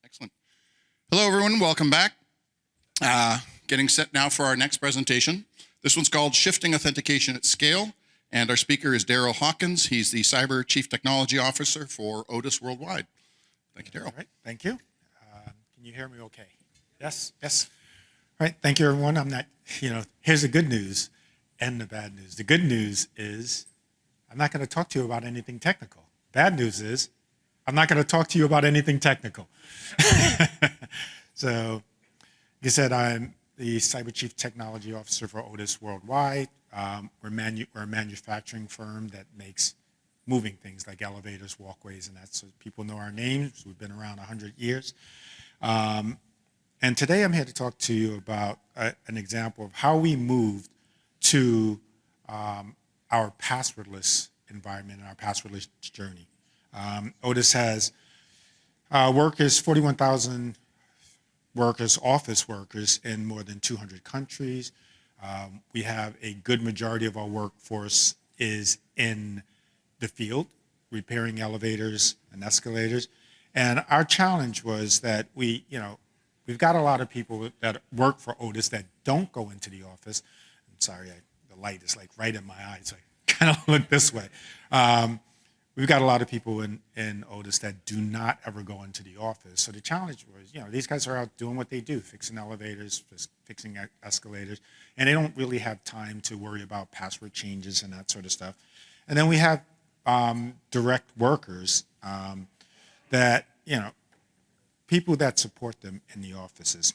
Excellent. Hello, everyone. Welcome back. Getting set now for our next presentation. This one's called Shifting Authentication at Scale, and our speaker is Darrell Hawkins. He's the Cyber Chief Technology Officer for Otis Worldwide. Thank you, Darrell. All right, thank you. Can you hear me okay? Yes, yes. All right, thank you, everyone. Here's the good news and the bad news. The good news is I'm not going to talk to you about anything technical. Bad news is I'm not going to talk to you about anything technical. So, like I said, I'm the Cyber Chief Technology Officer for Otis Worldwide. We're a manufacturing firm that makes moving things like elevators, walkways, and that's so people know our names. We've been around 100 years. And today I'm here to talk to you about an example of how we moved to our passwordless environment and our passwordless journey. Otis has workers, 41,000 workers, office workers in more than 200 countries. We have a good majority of our workforce is in the field, repairing elevators and escalators. And our challenge was that we've got a lot of people that work for Otis that don't go into the office. I'm sorry, the light is like right in my eyes, so I kind of look this way. We've got a lot of people in Otis that do not ever go into the office. So the challenge was, these guys are out doing what they do, fixing elevators, fixing escalators, and they don't really have time to worry about password changes and that sort of stuff. And then we have direct workers that, people that support them in the offices.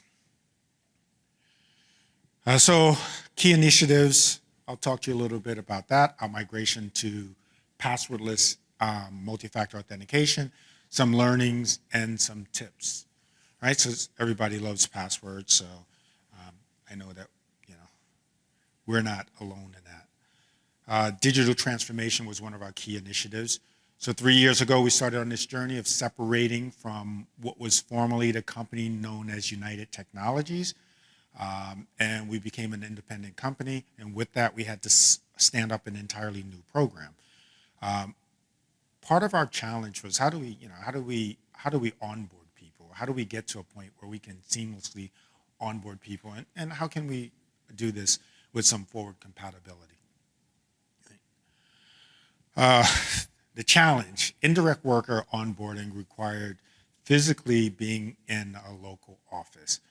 So key initiatives, I'll talk to you a little bit about that, our migration to passwordless multi-factor authentication, some learnings, and some tips. Right, so everybody loves passwords, so I know that we're not alone in that. Digital transformation was one of our key initiatives. So 3 years ago, we started on this journey of separating from what was formerly the company known as United Technologies, and we became an independent company. And with that, we had to stand up an entirely new program. Part of our challenge was how do we onboard people? How do we get to a point where we can seamlessly onboard people, and how can we do this with some forward compatibility? The challenge, indirect worker onboarding required physically being in a local office.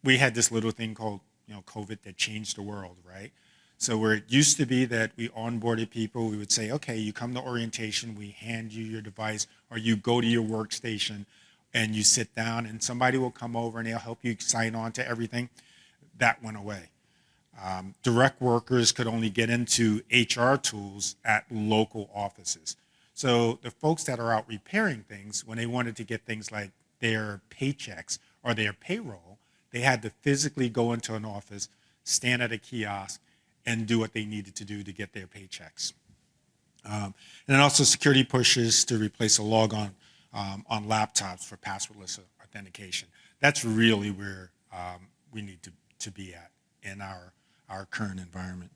We had this little thing called COVID that changed the world, right? So where it used to be that we onboarded people, we would say, okay, you come to orientation, we hand you your device, or you go to your workstation and you sit down and somebody will come over and they'll help you sign on to everything. That went away. Direct workers could only get into HR tools at local offices. So the folks that are out repairing things, when they wanted to get things like their paychecks or their payroll, they had to physically go into an office, stand at a kiosk, and do what they needed to do to get their paychecks. And then also security pushes to replace a logon on laptops for passwordless authentication. That's really where we need to be at in our current environment.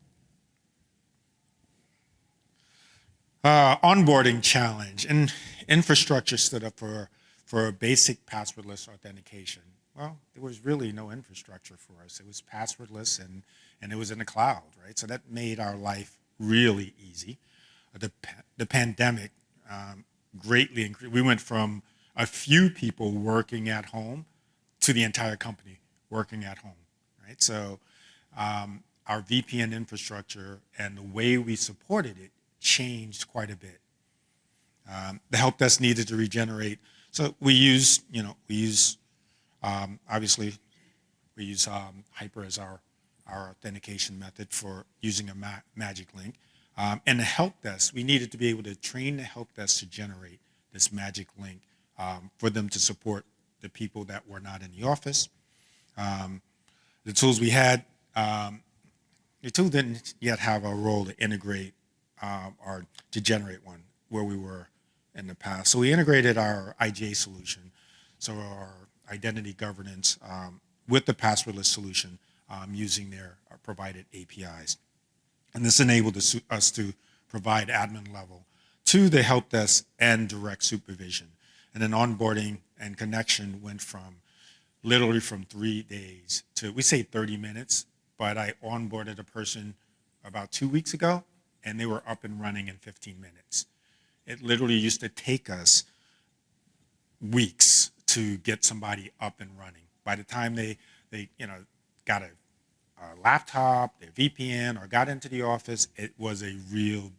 Onboarding challenge. And infrastructure stood up for a basic passwordless authentication. Well, there was really no infrastructure for us. It was passwordless and it was in the cloud, right? So that made our life really easy. The pandemic greatly increased. We went from a few people working at home to the entire company working at home, right? So our VPN infrastructure and the way we supported it changed quite a bit. The help desk needed to regenerate. So we use obviously, we use Hyper as our authentication method for using a magic link. And the help desk, we needed to be able to train the help desk to generate this magic link for them to support the people that were not in the office. The tools we had, the tool didn't yet have a role to integrate or to generate one where we were in the past. So we integrated our IGA solution, so our identity governance with the passwordless solution using their provided APIs. And this enabled us to provide admin level to the help desk and direct supervision. And then onboarding and connection went from literally from 3 days to, we say 30 minutes, but I onboarded a person about 2 weeks ago, and they were up and running in 15 minutes. It literally used to take us weeks to get somebody up and running. By the time they got a laptop, their VPN, or got into the office, it was a real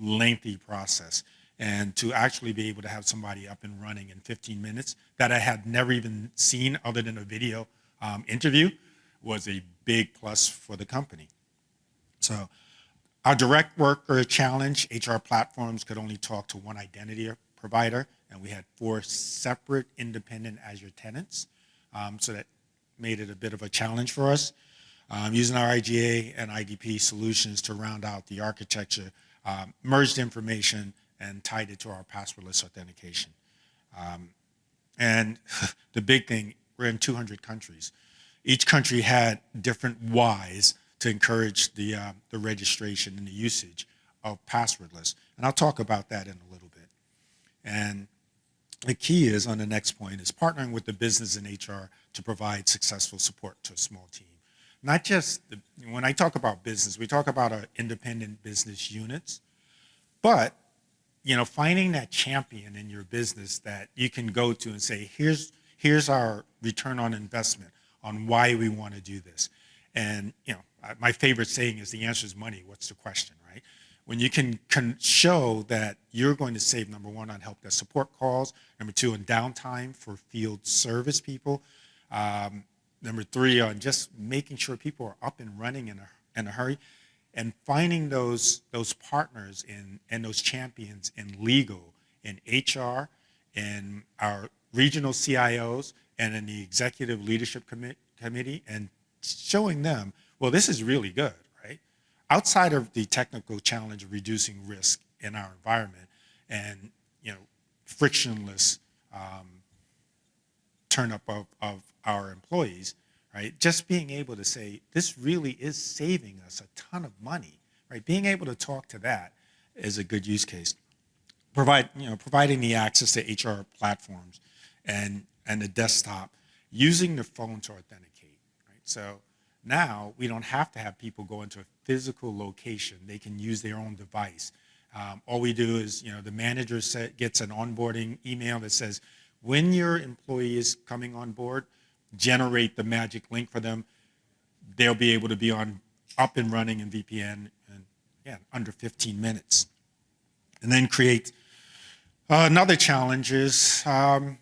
lengthy process. And to actually be able to have somebody up and running in 15 minutes that I had never even seen other than a video interview was a big plus for the company. So our direct worker challenge, HR platforms could only talk to one identity provider, and we had 4 separate independent Azure tenants. So that made it a bit of a challenge for us. Using our IGA and IDP solutions to round out the architecture, merged information, and tied it to our passwordless authentication. And the big thing, we're in 200 countries. Each country had different whys to encourage the registration and the usage of passwordless. And I'll talk about that in a little bit. And the key is, on the next point, is partnering with the business and HR to provide successful support to a small team. Not just, when I talk about business, we talk about our independent business units, but finding that champion in your business that you can go to and say, here's our return on investment on why we want to do this. And my favorite saying is, the answer is money. What's the question, right? When you can show that you're going to save, number one, on help desk support calls, number two, on downtime for field service people, number three, on just making sure people are up and running in a hurry, and finding those partners and those champions in legal, in HR, in our regional CIOs, and in the executive leadership committee, and showing them, well, this is really good, right? Outside of the technical challenge of reducing risk in our environment and frictionless turn up of our employees, right? Just being able to say, this really is saving us a ton of money, right? Being able to talk to that is a good use case. Providing the access to HR platforms and the desktop, using the phone to authenticate, right? So now we don't have to have people go into a physical location. They can use their own device. All we do is, the manager gets an onboarding email that says, when your employee is coming on board, generate the magic link for them. They'll be able to be up and running in VPN in under 15 minutes. And then create another challenge is our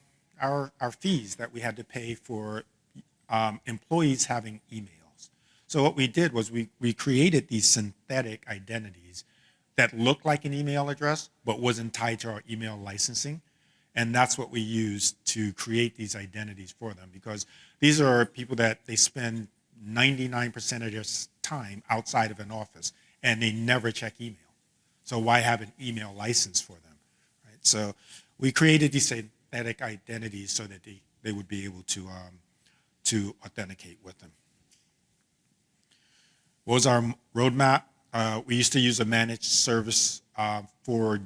fees that we had to pay for employees having emails. So what we did was we created these synthetic identities that looked like an email address but wasn't tied to our email licensing. And that's what we used to create these identities for them, because these are people that they spend 99% of their time outside of an office and they never check email. So why have an email license for them, right? So we created these synthetic identities so that they would be able to authenticate with them. What was our roadmap? We used to use a managed service for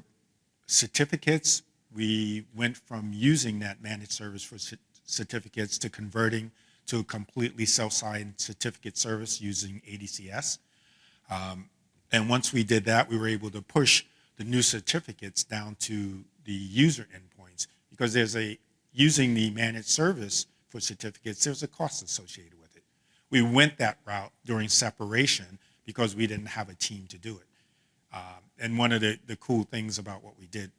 certificates. We went from using that managed service for certificates to converting to a completely self-signed certificate service using ADCS. And once we did that, we were able to push the new certificates down to the user endpoints, because using the managed service for certificates, there's a cost associated with it. We went that route during separation because we didn't have a team to do it. And one of the cool things about what we did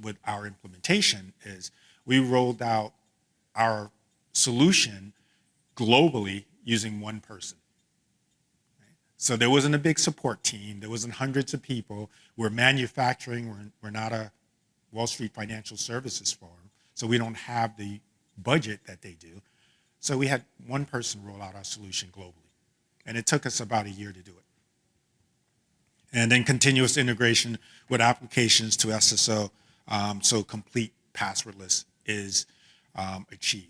with our implementation is we rolled out our solution globally using one person. So there wasn't a big support team. There wasn't hundreds of people. We're manufacturing. We're not a Wall Street financial services firm, so we don't have the budget that they do. So we had one person roll out our solution globally, and it took us about a year to do it. And then continuous integration with applications to SSO, so complete passwordless is achieved.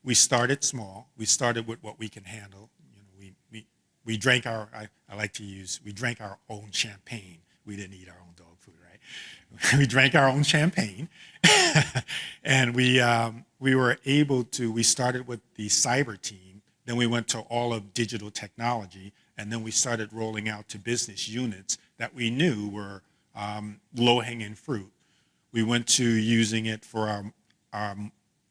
We started small. We started with what we can handle. We drank we drank our own champagne. We didn't eat our own dog food, right? We drank our own champagne. And we were able to, we started with the cyber team, then we went to all of digital technology, and then we started rolling out to business units that we knew were low-hanging fruit. We went to using it for our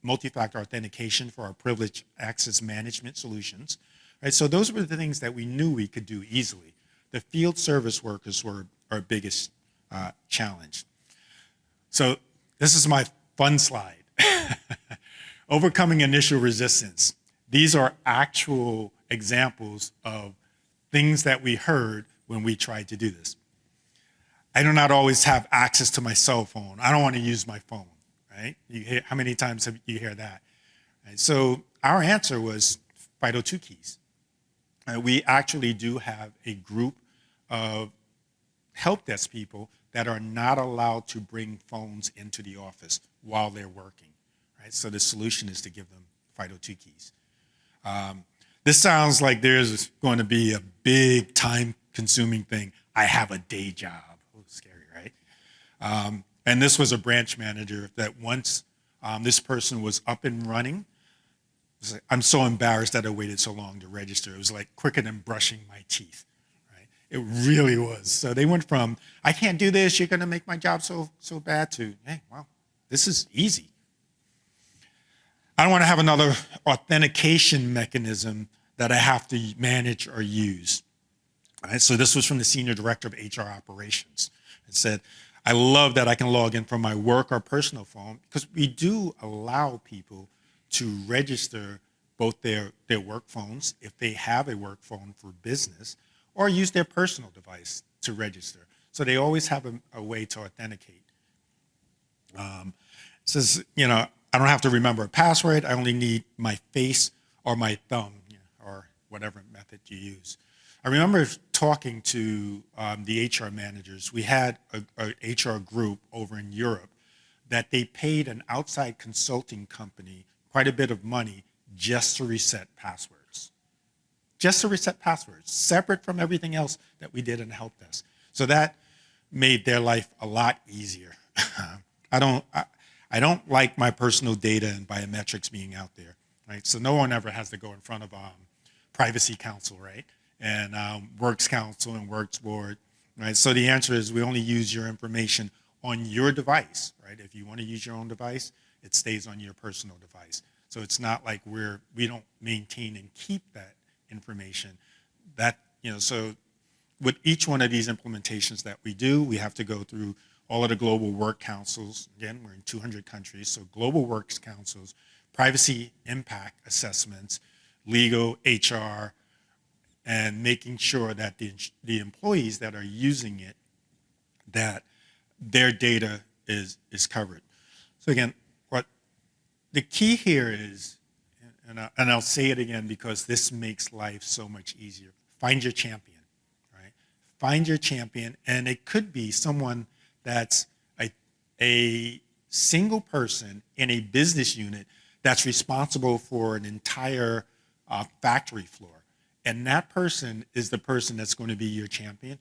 multi-factor authentication for our privileged access management solutions. Right? So those were the things that we knew we could do easily. The field service workers were our biggest challenge. So this is my fun slide. Overcoming initial resistance. These are actual examples of things that we heard when we tried to do this. I do not always have access to my cell phone. I don't want to use my phone, right? How many times have you heard that? Right? So our answer was FIDO2 keys. We actually do have a group of help desk people that are not allowed to bring phones into the office while they're working, right? So the solution is to give them FIDO2 keys. This sounds like there's going to be a big time-consuming thing. I have a day job. Oh, scary, right? And this was a branch manager that once this person was up and running, like, I'm so embarrassed that I waited so long to register. It was like quicker than brushing my teeth. It really was. So they went from, I can't do this, you're going to make my job so bad, to, hey, wow, this is easy. I don't want to have another authentication mechanism that I have to manage or use. All right, so this was from the Senior Director of HR Operations. It said, I love that I can log in from my work or personal phone, because we do allow people to register both their work phones, if they have a work phone for business, or use their personal device to register. So they always have a way to authenticate. It says, I don't have to remember a password. I only need my face or my thumb, or whatever method you use. I remember talking to the HR managers. We had a HR group over in Europe that they paid an outside consulting company quite a bit of money just to reset passwords. Just to reset passwords, separate from everything else that we did in the help desk. So that made their life a lot easier. I don't like my personal data and biometrics being out there, right? So no one ever has to go in front of Privacy Council, right? And Works Council and Works Board, right? So the answer is we only use your information on your device, right? If you want to use your own device, it stays on your personal device. So it's not like we don't maintain and keep that information. That, so with each one of these implementations that we do, we have to go through all of the global work councils. Again, we're in 200 countries, so global works councils, privacy impact assessments, legal, HR, and making sure that the employees that are using it, that their data is covered. So again, what the key here is, and I'll say it again because this makes life so much easier. Find your champion, right? Find your champion, and it could be someone that's a single person in a business unit that's responsible for an entire factory floor. And that person is the person that's going to be your champion,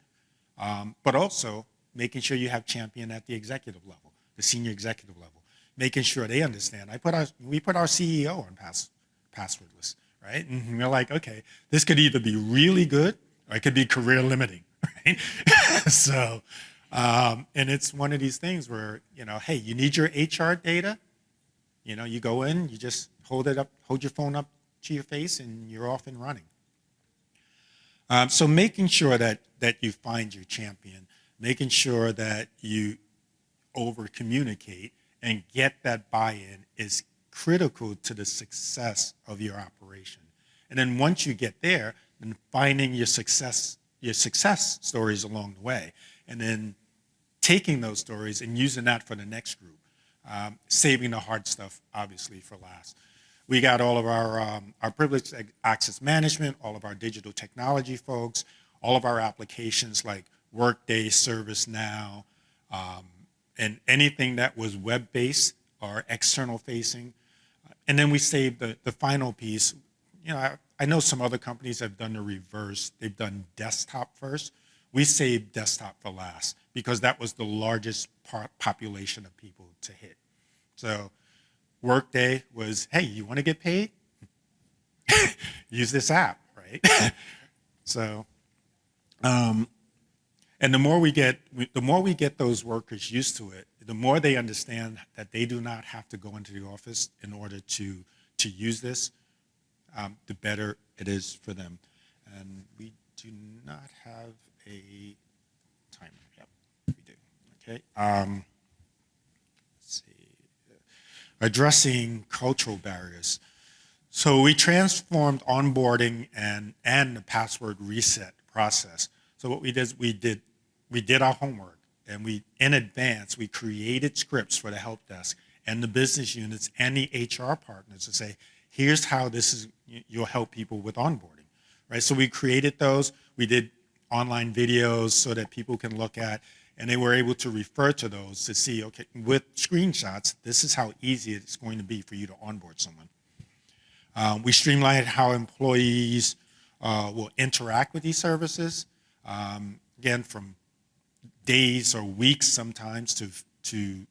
but also making sure you have champion at the executive level, the senior executive level, making sure they understand. We put our CEO on passwordless, right? And we're like, okay, this could either be really good or it could be career limiting, right? So, and it's one of these things where, hey, you need your HR data, you go in, you just hold your phone up to your face and you're off and running. So making sure that you find your champion, making sure that you over-communicate and get that buy-in is critical to the success of your operation. And then once you get there, then finding your success stories along the way, and then taking those stories and using that for the next group, saving the hard stuff, obviously, for last. We got all of our privileged access management, all of our digital technology folks, all of our applications like Workday, ServiceNow, and anything that was web-based or external-facing. And then we saved the final piece. I know some other companies have done the reverse. They've done desktop first. We saved desktop for last because that was the largest population of people to hit. So Workday was, hey, you want to get paid? Use this app, right? So, and the more we get those workers used to it, the more they understand that they do not have to go into the office in order to use this, the better it is for them. And we do not have a timer. Yep, we do. Okay. Let's see. Addressing cultural barriers. So we transformed onboarding and the password reset process. So what we did is we did our homework, and in advance we created scripts for the help desk and the business units and the HR partners to say, here's how you'll help people with onboarding, right? So we created those. We did online videos so that people can look at, and they were able to refer to those to see, okay, with screenshots, this is how easy it's going to be for you to onboard someone. We streamlined how employees will interact with these services, again, from days or weeks sometimes to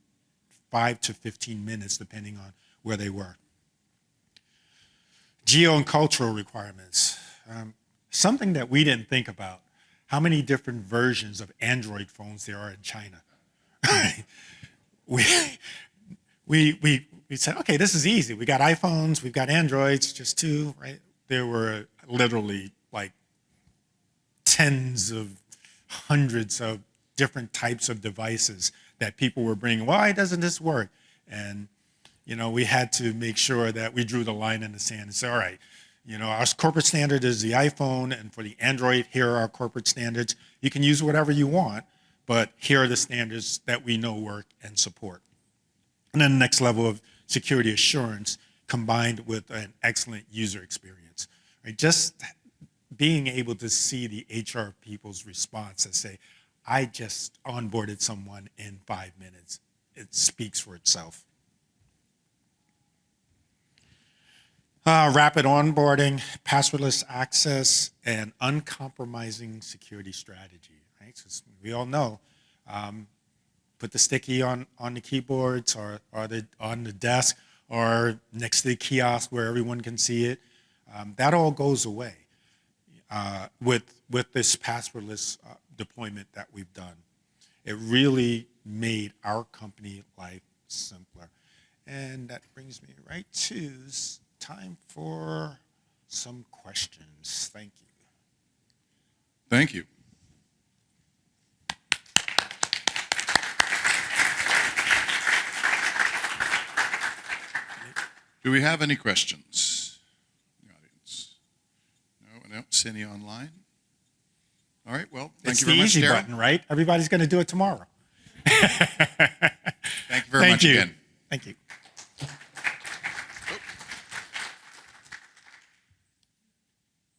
5 to 15 minutes, depending on where they were. Geo and cultural requirements. Something that we didn't think about, how many different versions of Android phones there are in China. we said, okay, this is easy. We got iPhones, we've got Androids, just two, right? There were literally like hundreds of different types of devices that people were bringing. Why doesn't this work? And, we had to make sure that we drew the line in the sand and say, all right, our corporate standard is the iPhone, and for the Android, here are our corporate standards. You can use whatever you want, but here are the standards that we know work and support. And then the next level of security assurance combined with an excellent user experience. Right? Just being able to see the HR people's response and say, I just onboarded someone in 5 minutes. It speaks for itself. Rapid onboarding, passwordless access, and uncompromising security strategy. Right? So we all know, put the sticky on the keyboards or on the desk or next to the kiosk where everyone can see it. That all goes away with this passwordless deployment that we've done. It really made our company life simpler. And that brings me right to time for some questions. Thank you. Thank you. Do we have any questions in the audience? No, I don't see any online. All right, well, thank you very much, It's the easy Darrell. button, right? Everybody's going to do it tomorrow. Thank you very much again. Thank you.